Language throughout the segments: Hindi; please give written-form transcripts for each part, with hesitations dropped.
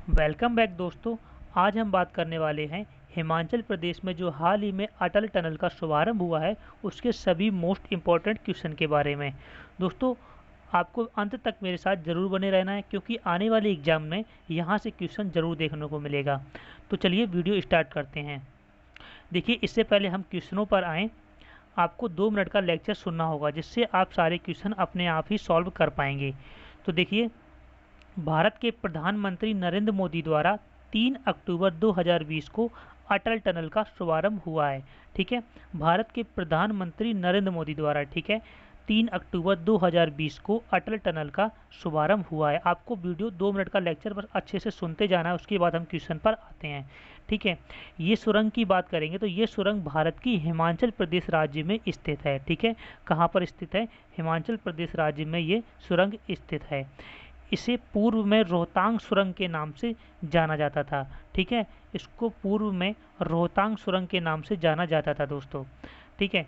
वेलकम बैक दोस्तों। आज हम बात करने वाले हैं हिमाचल प्रदेश में जो हाल ही में अटल टनल का शुभारंभ हुआ है उसके सभी मोस्ट इम्पॉर्टेंट क्वेश्चन के बारे में। दोस्तों, आपको अंत तक मेरे साथ ज़रूर बने रहना है क्योंकि आने वाले एग्जाम में यहाँ से क्वेश्चन ज़रूर देखने को मिलेगा। तो चलिए वीडियो स्टार्ट करते हैं। देखिए, इससे पहले हम क्वेश्चनों पर आएँ, आपको 2 मिनट का लेक्चर सुनना होगा जिससे आप सारे क्वेश्चन अपने आप ही सॉल्व कर पाएंगे। तो देखिए, भारत के प्रधानमंत्री नरेंद्र मोदी द्वारा 3 अक्टूबर 2020 को अटल टनल का शुभारंभ हुआ है। ठीक है, भारत के प्रधानमंत्री नरेंद्र मोदी द्वारा, ठीक है, 3 अक्टूबर 2020 को अटल टनल का शुभारंभ हुआ है। आपको वीडियो 2 मिनट का लेक्चर बस अच्छे से सुनते जाना है, उसके बाद हम क्वेश्चन पर आते हैं। ठीक है, ये सुरंग की बात करेंगे तो ये सुरंग भारत की हिमाचल प्रदेश राज्य में स्थित है। ठीक है, कहाँ पर स्थित है? हिमाचल प्रदेश राज्य में ये सुरंग स्थित है। इसे पूर्व में रोहतांग सुरंग के नाम से जाना जाता था। ठीक है, इसको पूर्व में रोहतांग सुरंग के नाम से जाना जाता था दोस्तों। ठीक है,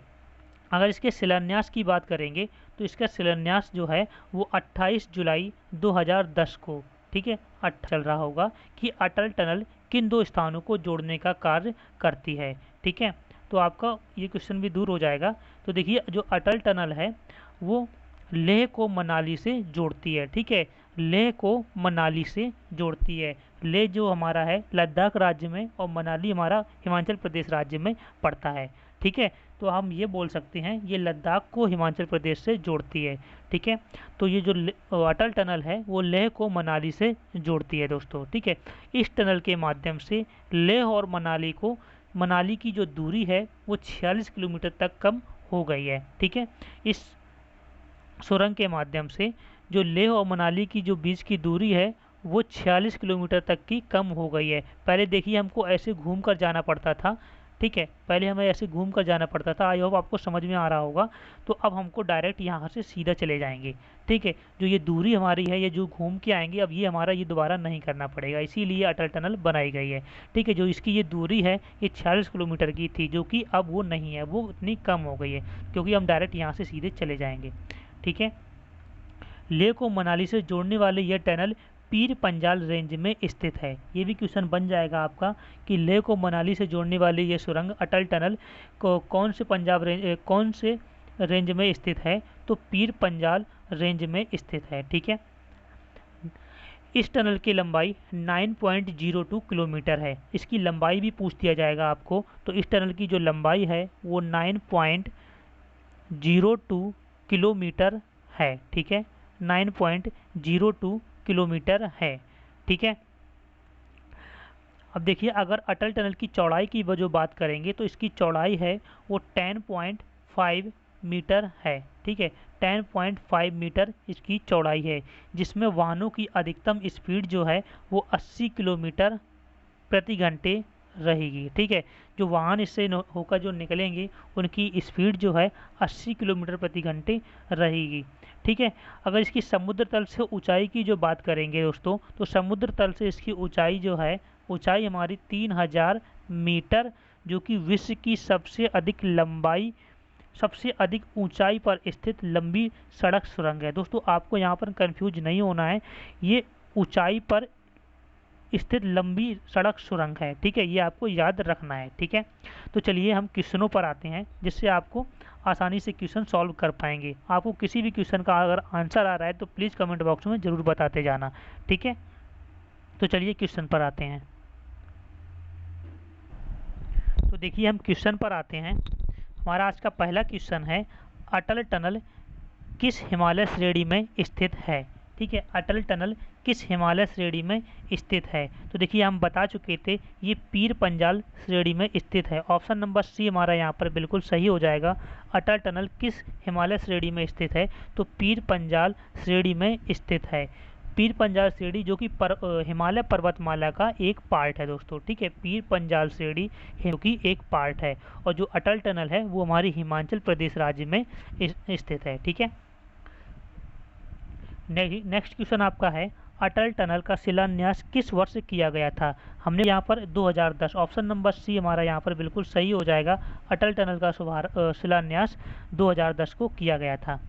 अगर इसके शिलान्यास की बात करेंगे तो इसका शिलान्यास जो है वो 28 जुलाई 2010 को, ठीक है, चल रहा होगा कि अटल टनल किन 2 स्थानों को जोड़ने का कार्य करती है। ठीक है, तो आपका ये क्वेश्चन भी दूर हो जाएगा। तो देखिए, जो अटल टनल है वो लेह को मनाली से जोड़ती है। ठीक है, लेह को मनाली से जोड़ती है। लेह जो हमारा है लद्दाख राज्य में और मनाली हमारा हिमाचल प्रदेश राज्य में पड़ता है। ठीक है, तो हम ये बोल सकते हैं ये लद्दाख को हिमाचल प्रदेश से जोड़ती है। ठीक है, तो ये जो अटल टनल है वो लेह को मनाली से जोड़ती है दोस्तों। ठीक है, इस टनल के माध्यम से लेह और मनाली की जो दूरी है वो 46 किलोमीटर तक कम हो गई है। ठीक है, इस सुरंग के माध्यम से जो लेह और मनाली की जो बीच की दूरी है वो 46 किलोमीटर तक की कम हो गई है। पहले देखिए हमको ऐसे घूम कर जाना पड़ता था। ठीक है, पहले हमें ऐसे घूम कर जाना पड़ता था। आई होप आपको समझ में आ रहा होगा। तो अब हमको डायरेक्ट यहाँ से सीधा चले जाएंगे। ठीक है, जो ये दूरी हमारी है, ये जो घूम के आएंगे, अब ये हमारा ये दोबारा नहीं करना पड़ेगा, इसीलिए अटल टनल बनाई गई है। ठीक है, जो इसकी ये दूरी है ये 46 किलोमीटर की थी, जो कि अब वो नहीं है, वो इतनी कम हो गई है क्योंकि हम डायरेक्ट यहाँ से सीधे चले जाएंगे। ठीक है, लेह को मनाली से जोड़ने वाले यह टनल पीर पंजाल रेंज में स्थित है। ये भी क्वेश्चन बन जाएगा आपका कि लेह को मनाली से जोड़ने वाली ये सुरंग अटल टनल को कौन से रेंज में स्थित है? तो पीर पंजाल रेंज में स्थित है। ठीक है, इस टनल की लंबाई 9.02 किलोमीटर है। इसकी लंबाई भी पूछ दिया जाएगा आपको, तो इस टनल की जो लंबाई है वो 9.02 किलोमीटर है। ठीक है, 9.02 किलोमीटर है। ठीक है, अब देखिए, अगर अटल टनल की चौड़ाई की जो बात करेंगे तो इसकी चौड़ाई है वो 10.5 मीटर है। ठीक है, 10.5 मीटर इसकी चौड़ाई है, जिसमें वाहनों की अधिकतम स्पीड जो है वो 80 किलोमीटर प्रति घंटे रहेगी। ठीक है, जो वाहन इससे होकर जो निकलेंगे उनकी स्पीड जो है 80 किलोमीटर प्रति घंटे रहेगी। ठीक है, अगर इसकी समुद्र तल से ऊंचाई की जो बात करेंगे दोस्तों, तो समुद्र तल से इसकी ऊंचाई जो है, ऊंचाई हमारी 3000 मीटर, जो कि विश्व की सबसे अधिक ऊंचाई पर स्थित लंबी सड़क सुरंग है। दोस्तों, आपको यहाँ पर कंफ्यूज नहीं होना है, ये ऊंचाई पर स्थित लंबी सड़क सुरंग है। ठीक है, ये आपको याद रखना है। ठीक है, तो चलिए हम क्वेश्चनों पर आते हैं जिससे आपको आसानी से क्वेश्चन सॉल्व कर पाएंगे। आपको किसी भी क्वेश्चन का अगर आंसर आ रहा है तो प्लीज़ कमेंट बॉक्स में ज़रूर बताते जाना। ठीक है, तो चलिए क्वेश्चन पर आते हैं। तो देखिए, हम क्वेश्चन पर आते हैं। हमारा आज का पहला क्वेश्चन है, अटल टनल किस हिमालय श्रेणी में स्थित है? ठीक है, अटल टनल किस हिमालय श्रेणी में स्थित है? तो देखिए, हम बता चुके थे ये पीर पंजाल श्रेणी में स्थित है। ऑप्शन नंबर सी हमारा यहाँ पर बिल्कुल सही हो जाएगा। अटल टनल किस हिमालय श्रेणी में स्थित है? तो पीर पंजाल श्रेणी में स्थित है। पीर पंजाल श्रेणी जो कि हिमालय पर्वतमाला का एक पार्ट है दोस्तों। ठीक है, पीर पंजाल श्रेणी जो कि एक पार्ट है, और जो अटल टनल है वो हमारी हिमाचल प्रदेश राज्य में स्थित है। ठीक है, नेक्स्ट क्वेश्चन आपका है, अटल टनल का शिलान्यास किस वर्ष किया गया था? हमने यहाँ पर 2010, ऑप्शन नंबर सी हमारा यहाँ पर बिल्कुल सही हो जाएगा। अटल टनल का शिलान्यास 2010 को किया गया था।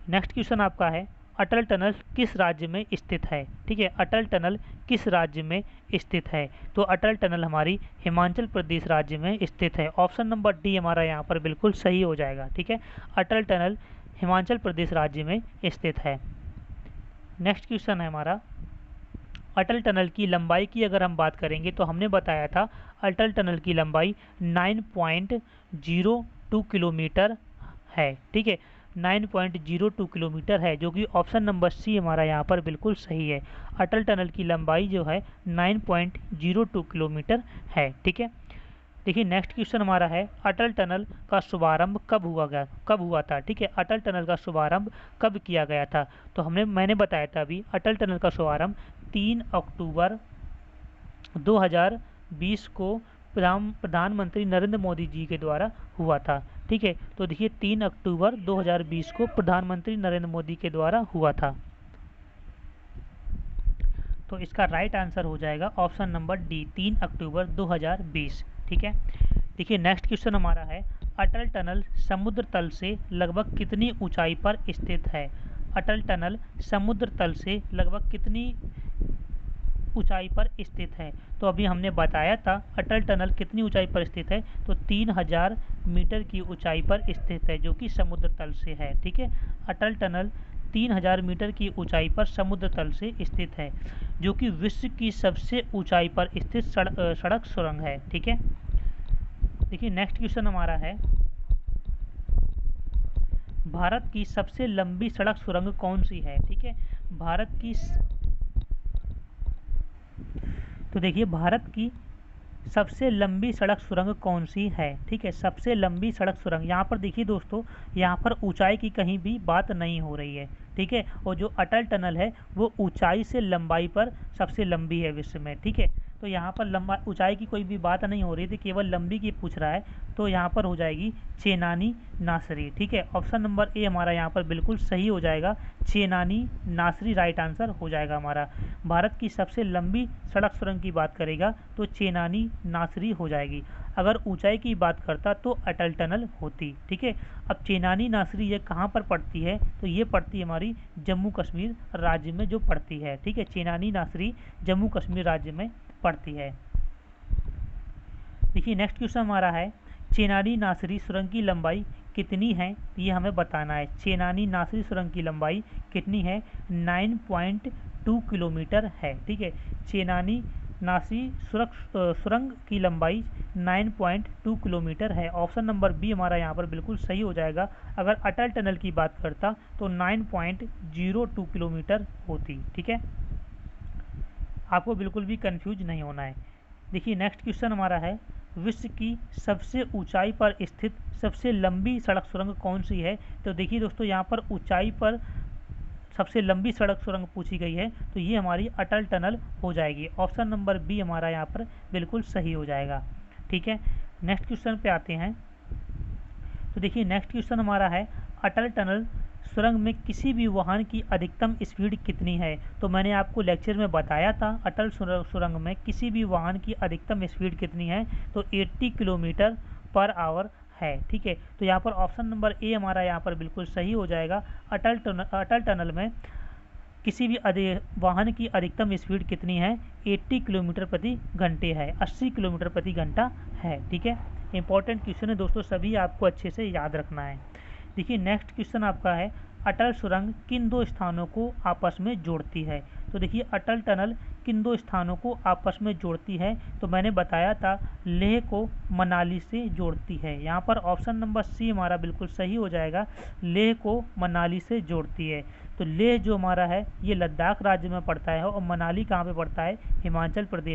नेक्स्ट क्वेश्चन आपका है, अटल टनल किस राज्य में स्थित है? ठीक है, अटल टनल किस राज्य में स्थित है? तो अटल टनल हमारी हिमाचल प्रदेश राज्य में स्थित है। ऑप्शन नंबर डी हमारा यहाँ पर बिल्कुल सही हो जाएगा। ठीक है, अटल टनल हिमाचल प्रदेश राज्य में स्थित है। नेक्स्ट क्वेश्चन है हमारा, अटल टनल की लंबाई की अगर हम बात करेंगे तो हमने बताया था अटल टनल की लंबाई 9.02 किलोमीटर है। ठीक है, 9.02 किलोमीटर है, जो कि ऑप्शन नंबर सी हमारा यहाँ पर बिल्कुल सही है। अटल टनल की लंबाई जो है 9.02 किलोमीटर है। ठीक है, देखिए नेक्स्ट क्वेश्चन हमारा है, अटल टनल का शुभारंभ कब हुआ था? ठीक है, अटल टनल का शुभारंभ कब किया गया था? तो मैंने बताया था अभी, अटल टनल का शुभारंभ 3 अक्टूबर 2020 को प्रधानमंत्री नरेंद्र मोदी जी के द्वारा हुआ था। ठीक है, तो देखिए 3 अक्टूबर 2020 को प्रधानमंत्री नरेंद्र मोदी के द्वारा हुआ था। तो इसका राइट आंसर हो जाएगा ऑप्शन नंबर डी, 3 अक्टूबर 2020। ठीक है, देखिए नेक्स्ट क्वेश्चन हमारा है, अटल टनल समुद्र तल से लगभग कितनी ऊंचाई पर स्थित है? अटल टनल समुद्र तल से लगभग कितनी ऊंचाई पर स्थित है? तो अभी हमने बताया था अटल टनल कितनी ऊंचाई पर स्थित है, तो 3000 मीटर की ऊंचाई पर स्थित है, जो कि समुद्र तल से है। ठीक है, अटल टनल 3000 मीटर की ऊंचाई पर समुद्र तल से स्थित है, जो कि विश्व की सबसे ऊंचाई पर स्थित सड़क सुरंग है। ठीक है, देखिए नेक्स्ट क्वेश्चन हमारा है, भारत की सबसे लंबी सड़क सुरंग कौन सी है? ठीक है, तो देखिए भारत की सबसे लंबी सड़क सुरंग कौन सी है? ठीक है, सबसे लंबी सड़क सुरंग, यहाँ पर देखिए दोस्तों, यहाँ पर ऊंचाई की कहीं भी बात नहीं हो रही है। ठीक है, और जो अटल टनल है वो ऊंचाई से लंबाई पर सबसे लंबी है विश्व में। ठीक है, तो यहाँ पर लंबा ऊंचाई की कोई भी बात नहीं हो रही थी, केवल लंबी की पूछ रहा है, तो यहाँ पर हो जाएगी चेनानी नासरी। ठीक है, ऑप्शन नंबर ए हमारा यहाँ पर बिल्कुल सही हो जाएगा, चेनानी नासरी राइट आंसर हो जाएगा हमारा। भारत की सबसे लंबी सड़क सुरंग की बात करेगा तो चेनानी नासरी हो जाएगी। अगर ऊंचाई की बात करता तो अटल टनल होती। ठीक है, अब चेनानी नासरी ये कहाँ पर पड़ती है? तो ये पड़ती है हमारी जम्मू कश्मीर राज्य में जो पड़ती है। ठीक है, चेनानी नासरी जम्मू कश्मीर राज्य में पड़ती है। देखिए नेक्स्ट क्वेश्चन हमारा है, चेनानी नासरी सुरंग की लंबाई कितनी है? ये हमें बताना है। चेनानी नासरी सुरंग की लंबाई कितनी है? 9.2 किलोमीटर है। ठीक है, चेनानी नासरी सुरंग की लंबाई 9.2 किलोमीटर है। ऑप्शन नंबर बी हमारा यहाँ पर बिल्कुल सही हो जाएगा। अगर अटल टनल की बात करता तो 9.02 किलोमीटर होती। ठीक है, आपको बिल्कुल भी कंफ्यूज नहीं होना है। देखिए नेक्स्ट क्वेश्चन हमारा है, विश्व की सबसे ऊंचाई पर स्थित सबसे लंबी सड़क सुरंग कौन सी है? तो देखिए दोस्तों, यहाँ पर ऊंचाई पर सबसे लंबी सड़क सुरंग पूछी गई है, तो ये हमारी अटल टनल हो जाएगी। ऑप्शन नंबर बी हमारा यहाँ पर बिल्कुल सही हो जाएगा। ठीक है, नेक्स्ट क्वेश्चन पे आते हैं। तो देखिए नेक्स्ट क्वेश्चन हमारा है, अटल टनल सुरंग में किसी भी वाहन की अधिकतम स्पीड कितनी है? तो मैंने आपको लेक्चर में बताया था अटल सुरंग में किसी भी वाहन की अधिकतम स्पीड कितनी है, तो 80 किलोमीटर पर आवर है। ठीक है, तो यहाँ पर ऑप्शन नंबर ए हमारा यहाँ पर बिल्कुल सही हो जाएगा। अटल टनल में किसी भी वाहन की अधिकतम स्पीड कितनी है? 80 किलोमीटर प्रति घंटे है, 80 किलोमीटर प्रति घंटा है। ठीक है, इंपॉर्टेंट क्वेश्चन है दोस्तों, सभी आपको अच्छे से याद रखना है। देखिए नेक्स्ट क्वेश्चन आपका है, अटल सुरंग किन दो स्थानों को आपस में जोड़ती है? तो देखिए अटल टनल किन दो स्थानों को आपस में जोड़ती है? तो मैंने बताया था लेह को मनाली से जोड़ती है। यहाँ पर ऑप्शन नंबर सी हमारा बिल्कुल सही हो जाएगा, लेह को मनाली से जोड़ती है। तो लेह जो हमारा है ये लद्दाख राज्य में पड़ता है और मनाली कहाँ पे पड़ता है? हिमाचल प्रदेश